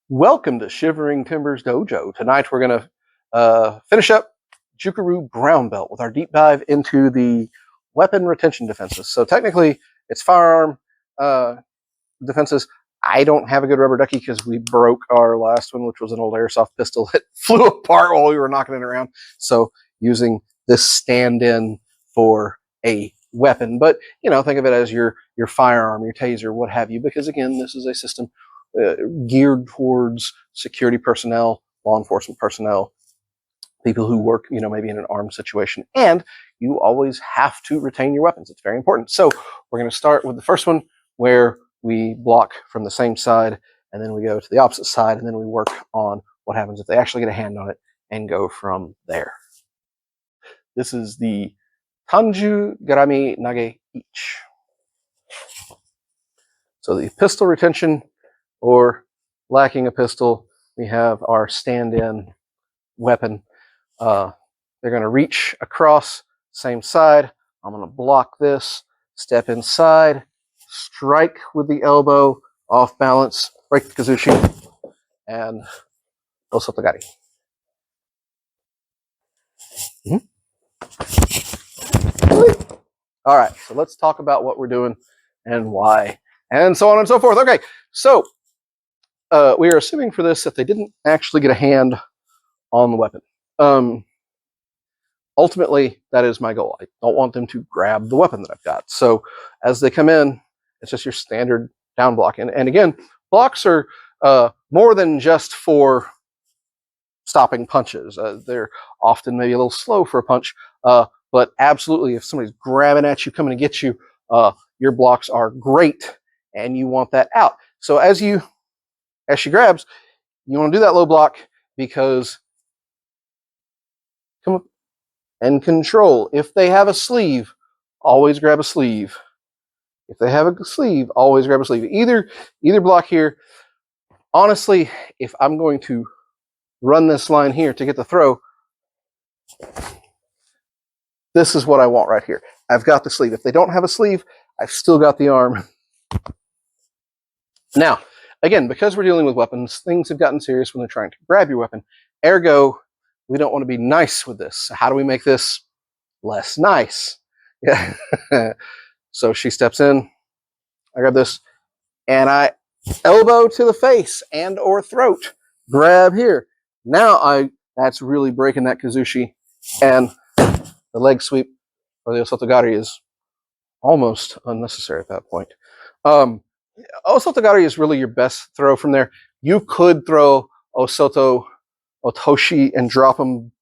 Welcome to Shivering Timbers Dojo. Tonight we're going to finish up Jukoryu Brown Belt with our deep dive into the weapon retention defenses. So technically, it's firearm defenses. I don't have a good rubber ducky because we broke our last one, which was an old airsoft pistol that flew apart while we were knocking it around. So using this stand-in for a weapon. But, you know, think of it as your firearm, your taser, what have you, because again, this is a system geared towards security personnel, law enforcement personnel, people who work, you know, maybe in an armed situation. And you always have to retain your weapons. It's very important. So we're going to start with the first one where we block from the same side, and then we go to the opposite side, and then we work on what happens if they actually get a hand on it and go from there. This is the Tanju Gatame nage ichi. So the pistol retention, or lacking a pistol, we have our stand-in weapon. They're going to reach across, same side. I'm going to block this, step inside, strike with the elbow, off balance, break the kazushi, and osotogari. All right, so let's talk about what we're doing and why, and so on and so forth. Okay, so we are assuming for this that they didn't actually get a hand on the weapon. Ultimately, that is my goal. I don't want them to grab the weapon that I've got. So as they come in, it's just your standard down block. And again, blocks are more than just for stopping punches. They're often maybe a little slow for a punch, but absolutely, if somebody's grabbing at you, coming to get you, your blocks are great, and you want that out. So as she grabs, you want to do that low block because come up and control. If they have a sleeve, always grab a sleeve. If they have a sleeve, always grab a sleeve. Either block here. Honestly, if I'm going to run this line here to get the throw, this is what I want right here. I've got the sleeve. If they don't have a sleeve, I've still got the arm. Now, again, because we're dealing with weapons, things have gotten serious when they're trying to grab your weapon. Ergo, we don't want to be nice with this. So how do we make this less nice? Yeah. So she steps in, I grab this, and I elbow to the face and or throat. Grab here. Now that's really breaking that kazushi, and the leg sweep or the osotogari is almost unnecessary at that point. Osotogari is really your best throw from there. You could throw otoshi and drop them,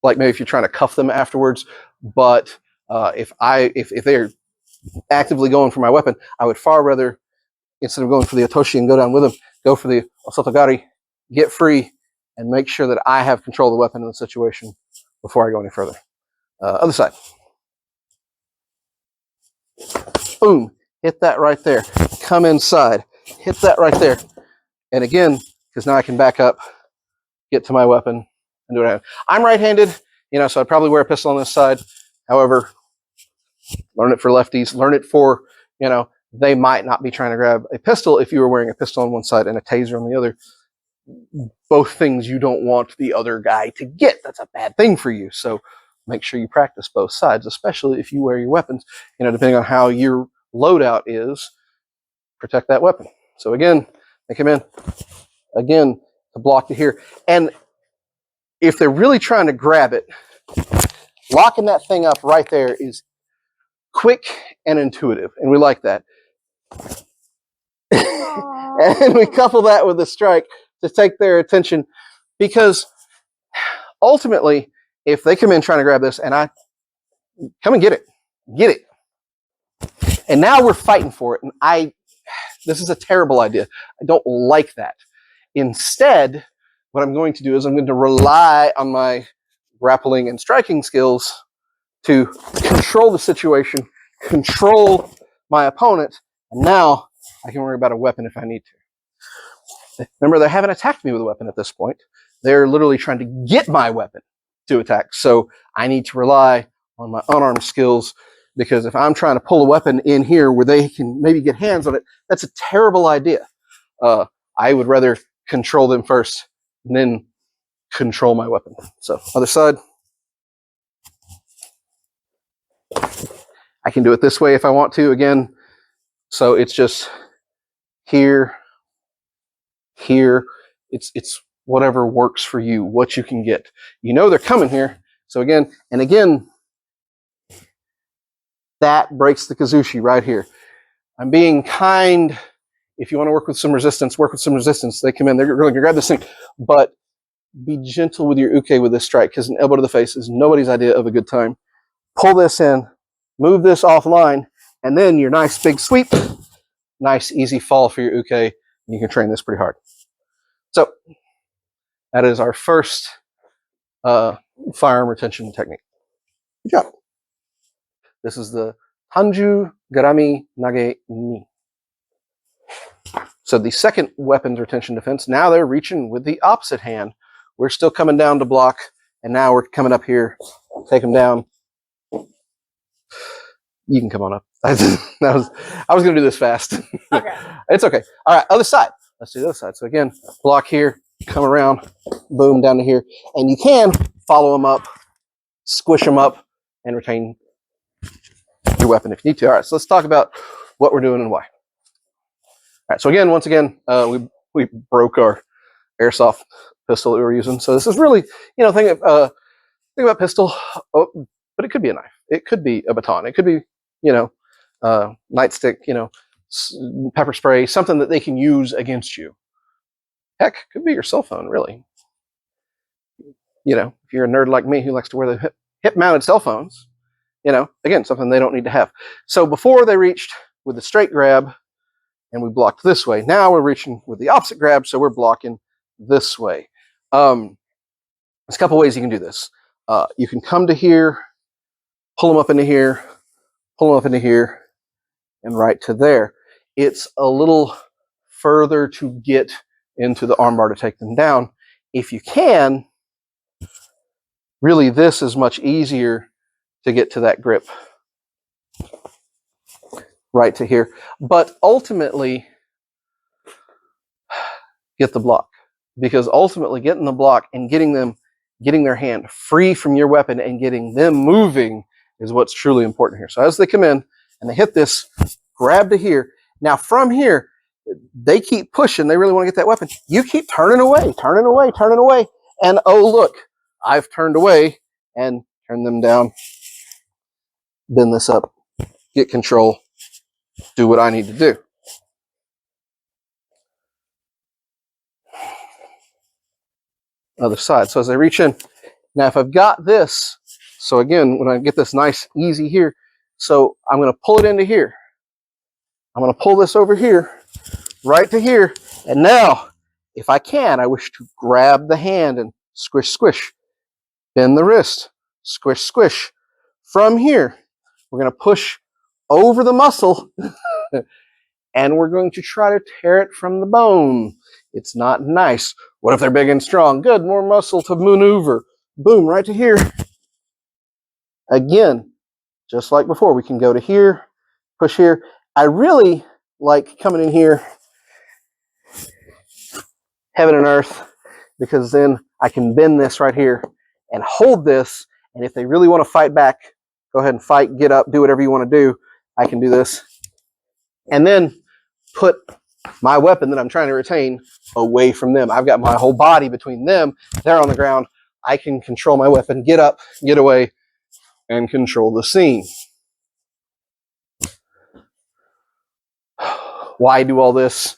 like maybe if you're trying to cuff them afterwards. But if they're actively going for my weapon, I would far rather, instead of going for the otoshi and go down with them, go for the osotogari, get free, and make sure that I have control of the weapon in the situation before I go any further. Other side. Boom. Hit that right there. Come inside. Hit that right there. And again, because now I can back up, get to my weapon, and do it. I'm right-handed, you know, so I'd probably wear a pistol on this side. However, learn it for lefties. Learn it for, you know, they might not be trying to grab a pistol if you were wearing a pistol on one side and a taser on the other. Both things you don't want the other guy to get. That's a bad thing for you. So make sure you practice both sides, especially if you wear your weapons, you know, depending on how your loadout is, protect that weapon. So again, they come in, again, to block to here. And if they're really trying to grab it, locking that thing up right there is quick and intuitive, and we like that. And we couple that with a strike to take their attention, because ultimately, if they come in trying to grab this and I come and get it. And now we're fighting for it, and this is a terrible idea. I don't like that. Instead, what I'm going to do is I'm going to rely on my grappling and striking skills to control the situation, control my opponent, and now I can worry about a weapon if I need to. Remember, they haven't attacked me with a weapon at this point. They're literally trying to get my weapon to attack. So I need to rely on my unarmed skills, because if I'm trying to pull a weapon in here where they can maybe get hands on it, that's a terrible idea. I would rather control them first, and then control my weapon. So other side. I can do it this way if I want to, again. So it's just here, here. It's whatever works for you, what you can get. You know they're coming here. So again, and again, that breaks the kazushi right here. I'm being kind. If you want to work with some resistance, work with some resistance. They come in, they're going to grab this thing. But be gentle with your uke with this strike, because an elbow to the face is nobody's idea of a good time. Pull this in, move this offline, and then your nice big sweep. Nice easy fall for your uke, and you can train this pretty hard. So that is our first firearm retention technique. Good job. This is the Tanju Gatame nage ni. So the second weapons retention defense, now they're reaching with the opposite hand. We're still coming down to block, and now we're coming up here, take them down. You can come on up. I was going to do this fast. Okay. It's okay. All right, other side. Let's do the other side. So again, block here, come around, boom, down to here. And you can follow them up, squish them up, and retain your weapon if you need to. All right, so let's talk about what we're doing and why. All right, so again, once again, we broke our airsoft pistol that we were using. So this is really, think about pistol, but it could be a knife. It could be a baton. It could be, nightstick, pepper spray, something that they can use against you. Heck, could be your cell phone, really. If you're a nerd like me who likes to wear the hip-mounted cell phones, again, something they don't need to have. So before they reached with the straight grab, and we blocked this way. Now we're reaching with the opposite grab, so we're blocking this way. There's a couple ways you can do this. You can come to here, pull them up into here, pull them up into here, and right to there. It's a little further to get into the armbar to take them down. If you can, really this is much easier to get to that grip. Right to here. But ultimately, get the block. Because ultimately getting the block and getting their hand free from your weapon and getting them moving is what's truly important here. So as they come in and they hit this, grab to here. Now from here, they keep pushing. They really want to get that weapon. You keep turning away, turning away, turning away. And oh, look, I've turned away and turned them down. Bend this up, get control, do what I need to do. Other side. So as I reach in, now if I've got this, so again, when I get this nice, easy here, so I'm going to pull it into here. I'm going to pull this over here, right to here. And now, if I can, I wish to grab the hand and squish, squish. Bend the wrist, squish, squish. From here, we're going to push over the muscle and we're going to try to tear it from the bone. It's not nice. What if they're big and strong? Good, more muscle to maneuver. Boom, right to here. Again, just like before, we can go to here, push here. I really like coming in here, heaven and earth, because then I can bend this right here and hold this. And if they really want to fight back, go ahead and fight, get up, do whatever you want to do. I can do this. And then put my weapon that I'm trying to retain away from them. I've got my whole body between them. They're on the ground. I can control my weapon, get up, get away, and control the scene. Why do all this?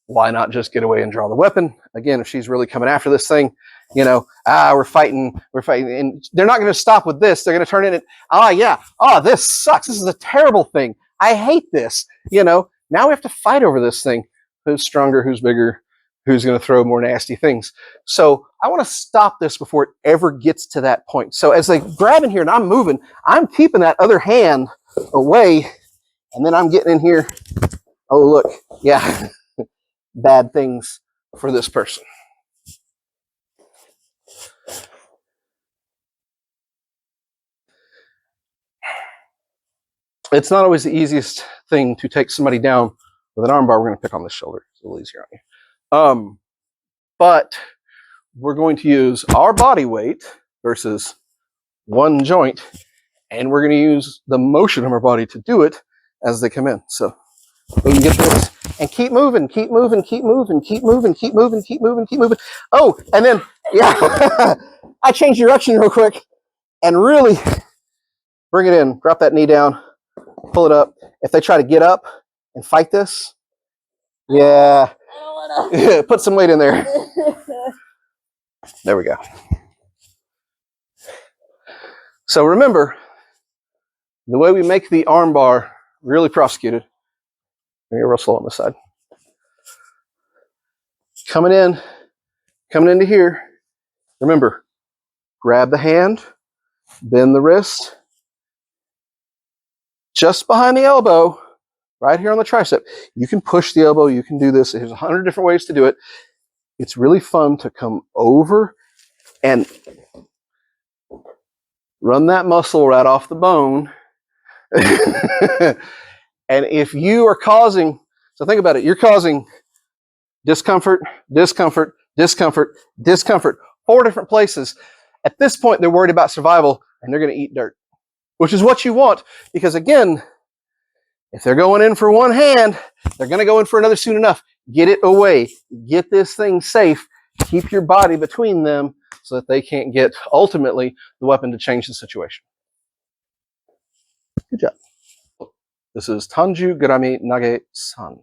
Why not just get away and draw the weapon? Again, if she's really coming after this thing, we're fighting, and they're not going to stop with this. They're going to turn in and, this sucks. This is a terrible thing. I hate this. Now we have to fight over this thing. Who's stronger, who's bigger, who's going to throw more nasty things. So I want to stop this before it ever gets to that point. So as they grab in here and I'm moving, I'm keeping that other hand away, and then I'm getting in here. Oh, look, yeah, bad things for this person. It's not always the easiest thing to take somebody down with an armbar. We're going to pick on this shoulder. It's a little easier on you. but we're going to use our body weight versus one joint, and we're going to use the motion of our body to do it as they come in. So we can get this and keep moving, keep moving, keep moving, keep moving, keep moving, keep moving, keep moving. Oh, and then, yeah, I changed direction real quick and really bring it in. Drop that knee down, pull it up. If they try to get up and fight this, yeah, put some weight in there. There we go. So remember, the way we make the arm bar really prosecuted, let me get real slow on this side. Coming into here, remember, grab the hand, bend the wrist, just behind the elbow, right here on the tricep. You can push the elbow, you can do this. There's 100 different ways to do it. It's really fun to come over and run that muscle right off the bone. And if you are causing, so think about it, you're causing discomfort, discomfort, discomfort, discomfort, 4 different places. At this point, they're worried about survival and they're going to eat dirt, which is what you want, because again, if they're going in for one hand, they're going to go in for another soon enough. Get it away. Get this thing safe. Keep your body between them so that they can't get, ultimately, the weapon to change the situation. Good job. This is Tanju Gatame nage san.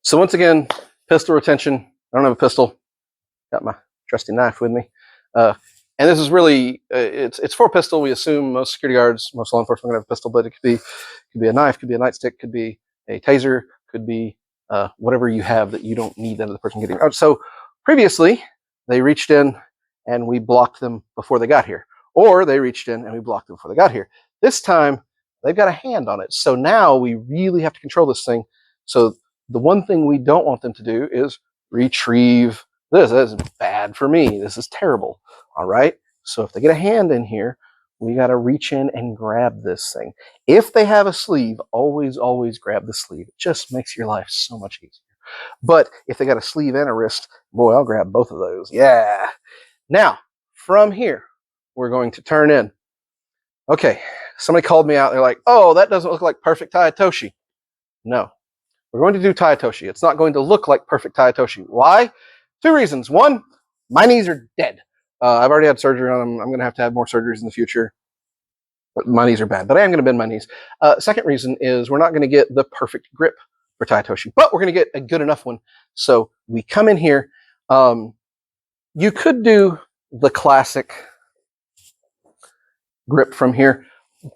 So once again, pistol retention. I don't have a pistol. Got my trusty knife with me. And this is really, it's for pistol. We assume most security guards, most law enforcement are going to have a pistol, but it could be a knife, could be a nightstick, could be a taser, could be whatever you have that you don't need that other person getting out. So previously, they reached in and we blocked them before they got here. Or they reached in and we blocked them before they got here. This time, they've got a hand on it. So now we really have to control this thing. So the one thing we don't want them to do is retrieve this. That is bad for me. This is terrible. All right. So if they get a hand in here, we got to reach in and grab this thing. If they have a sleeve, always, always grab the sleeve. It just makes your life so much easier. But if they got a sleeve and a wrist, boy, I'll grab both of those. Yeah. Now, from here, we're going to turn in. Okay. Somebody called me out. They're like, oh, that doesn't look like perfect Taitoshi. No. We're going to do Taitoshi. It's not going to look like perfect Taitoshi. Why? 2 reasons. One, my knees are dead. I've already had surgery on them. I'm going to have more surgeries in the future. But my knees are bad, but I am going to bend my knees. Second reason is we're not going to get the perfect grip for Taitoshi, but we're going to get a good enough one. So we come in here. You could do the classic grip from here,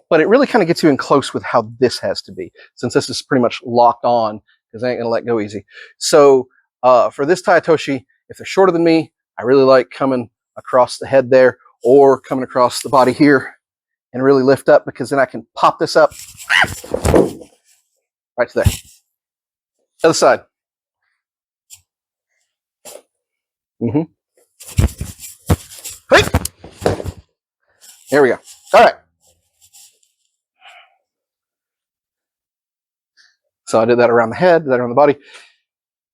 but it really kind of gets you in close with how this has to be, since this is pretty much locked on, because I ain't going to let go easy. So for this Taitoshi, if they're shorter than me, I really like coming across the head there or coming across the body here and really lift up, because then I can pop this up right to there. Other side. Hey! There we go. All right. So I did that around the head, did that around the body.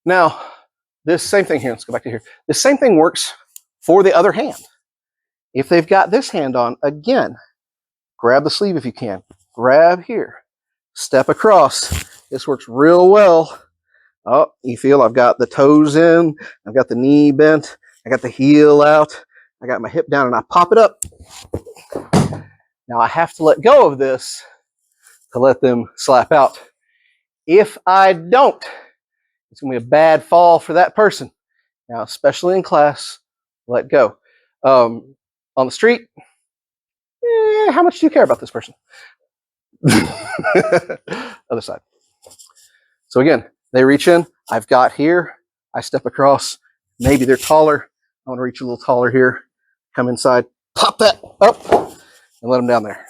Now, this same thing here, let's go back to here. This same thing works for the other hand. If they've got this hand on, again, grab the sleeve if you can. Grab here. Step across. This works real well. Oh, you feel I've got the toes in. I've got the knee bent. I got the heel out. I got my hip down and I pop it up. Now I have to let go of this to let them slap out. If I don't, it's going to be a bad fall for that person. Now, especially in class, let go. On the street, how much do you care about this person? Other side. So again, they reach in. I've got here. I step across. Maybe they're taller. I want to reach a little taller here. Come inside. Pop that up and let them down there.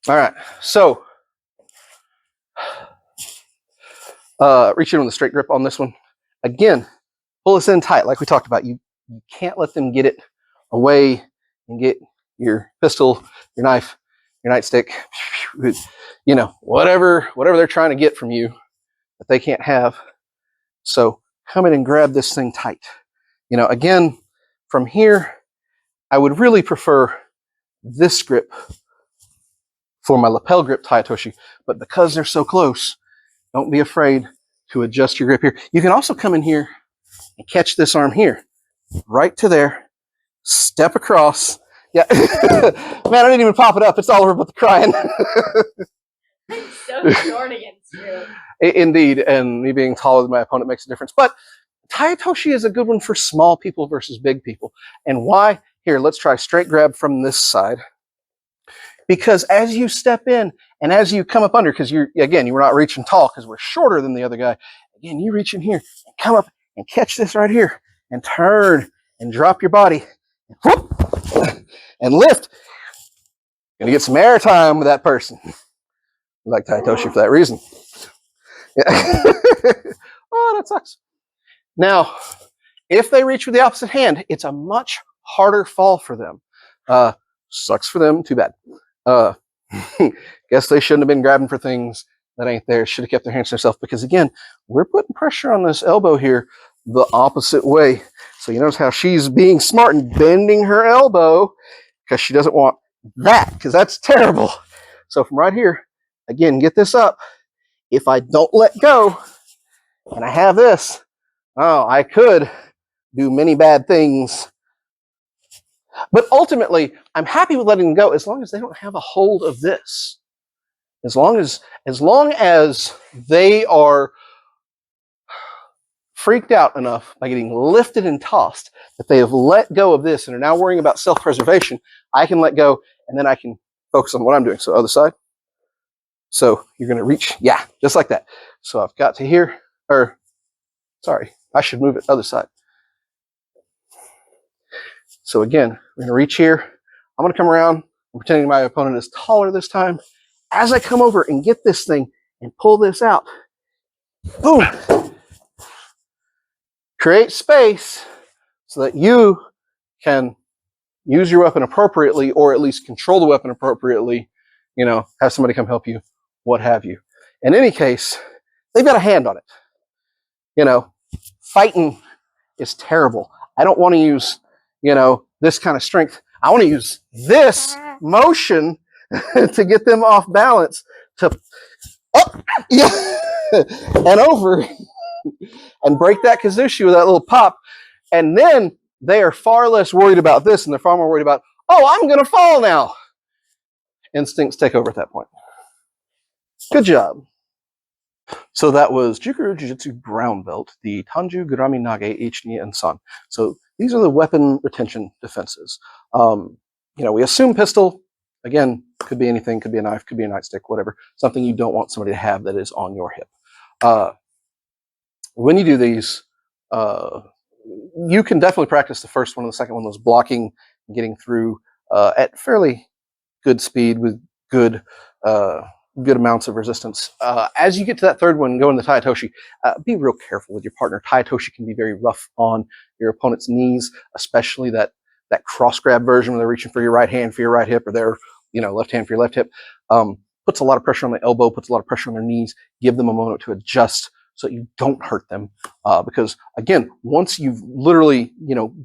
All right. So reach in on the straight grip on this one. Again, pull this in tight like we talked about. You can't let them get it away and get your pistol, your knife, your nightstick, you know, whatever they're trying to get from you that they can't have. So come in and grab this thing tight. You know, again, from here, I would really prefer this grip for my lapel grip Taitoshi, but because they're so close, don't be afraid to adjust your grip here. You can also come in here and catch this arm here, right to there, step across. Yeah, man, I didn't even pop it up. It's all over but the crying. I'm so short against you. Indeed, and me being taller than my opponent makes a difference. But Taitoshi is a good one for small people versus big people. And why? Here, let's try straight grab from this side. Because as you step in and as you come up under, because you were not reaching tall because we're shorter than the other guy. Again, you reach in here and come up and catch this right here and turn and drop your body and, whoop, and lift. Gonna get some air time with that person. I like Taitoshi for that reason. Yeah. Oh, that sucks. Now, if they reach with the opposite hand, it's a much harder fall for them. Sucks for them. Too bad. Guess they shouldn't have been grabbing for things that ain't there. Should have kept their hands to themselves because, again, we're putting pressure on this elbow here the opposite way. So you notice how she's being smart and bending her elbow because she doesn't want that, because that's terrible. So from right here, again, get this up. If I don't let go and I have this, oh, I could do many bad things. But ultimately, I'm happy with letting them go as long as they don't have a hold of this. As long as they are freaked out enough by getting lifted and tossed that they have let go of this and are now worrying about self-preservation, I can let go and then I can focus on what I'm doing. So other side. So you're going to reach, yeah, just like that. So I've got to here, or sorry, I should move it other side. So again, we're going to reach here. I'm going to come around. I'm pretending my opponent is taller this time. As I come over and get this thing and pull this out, boom, create space so that you can use your weapon appropriately, or at least control the weapon appropriately, you know, have somebody come help you, what have you. In any case, they've got a hand on it. You know, fighting is terrible. I don't want to use, you know, this kind of strength. I want to use this motion to get them off balance, to up, yeah, and over, and break that kazushi with that little pop. And then they are far less worried about this, and they're far more worried about, oh, I'm going to fall now. Instincts take over at that point. Good job. So that was Jukoryu Jiu-Jitsu brown belt, the Tanju Gatame, nage, ichi, and san. So these are the weapon retention defenses. You know, we assume pistol. Again, could be anything, could be a knife, could be a nightstick, whatever. Something you don't want somebody to have that is on your hip. When you do these, you can definitely practice the first one and the second one, those blocking, getting through at fairly good speed with good amounts of resistance. As you get to that third one, go into the Taitoshi, be real careful with your partner. Taitoshi can be very rough on your opponent's knees, especially that cross grab version where they're reaching for your right hand for your right hip, or their left hand for your left hip. Puts a lot of pressure on the elbow, puts a lot of pressure on their knees. Give them a moment to adjust so that you don't hurt them. Because again, once you've literally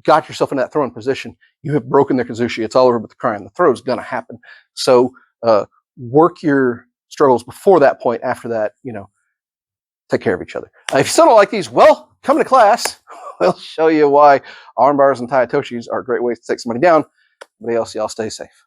got yourself in that throwing position, you have broken their kazushi. It's all over but the crying. The throw is gonna happen. So work your struggles before that point. After that, take care of each other. If you still don't like these, well, come to class. We'll show you why arm bars and Taitoshis are great ways to take somebody down. Everybody else, y'all stay safe.